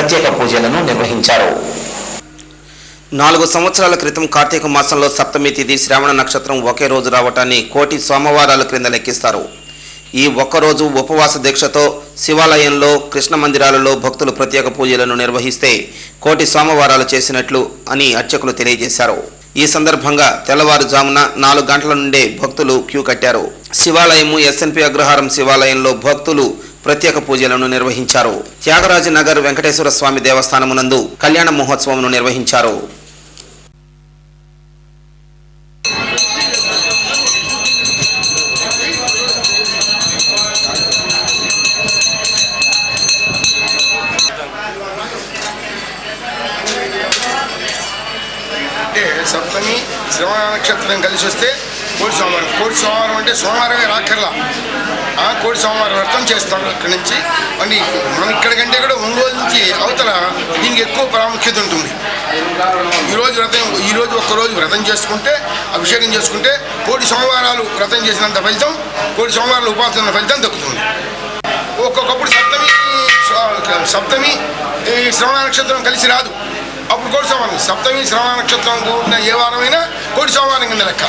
ప్రత్యేక పూజలను నిర్వహించారు. 4 సంవత్సరాల క్రితం కార్తీక మాసంలో సప్తమి తిథి శ్రావణ నక్షత్రం ఒకే రోజు రావటాన్ని కోటి సోమవారాల క్రింద లెక్కిస్తారు. ఈ ఒక్కరోజు ఉపవాస దీక్షతో శివాలయంలో, కృష్ణ మందిరాలలో భక్తులు ప్రత్యేక పూజలను నిర్వహిస్తే కోటి సోమవారాలు చేసినట్లు అని అర్చకులు తెలియజేశారు. ఈ సందర్భంగా తెల్లవారుజామున 4 గంటల నుండే భక్తులు క్యూ కట్టారు. శివాలయము ఎస్ఎన్పి అగ్రహారం శివాలయంలో భక్తులు ప్రత్యేక పూజలను నిర్వహించారు. త్యాగరాజనగర్ వెంకటేశ్వర స్వామి దేవస్థానమునందు కళ్యాణ మహోత్సవం నిర్వహించారు. సప్తమి శ్రవణ నక్షత్రం కలిసి వస్తే కోటి సోమవారం అంటే సోమవారమే రాకర్లా కోటి సోమవారం వ్రతం చేస్తాం. ఇక్కడి నుంచి మళ్ళీ మనం ఇక్కడికంటే కూడా ఒంగోలు నుంచి అవతల దీనికి ఎక్కువ ప్రాముఖ్యత ఉంటుంది. ఈరోజు ఒక్కరోజు వ్రతం చేసుకుంటే, అభిషేకం చేసుకుంటే కోటి సోమవారాలు వ్రతం చేసినంత ఫలితం, కోటి సోమవారాలు ఉపాసన ఫలితం దక్కుతుంది. ఒక్కొక్కప్పుడు సప్తమి శ్రవణ నక్షత్రం కలిసి రాదు, అప్పుడు కోటి సోమవారం. సప్తమి శ్రవణ నక్షత్రం కూడిన ఏ వారమైనా కోటి సోమవారం కింద లెక్క.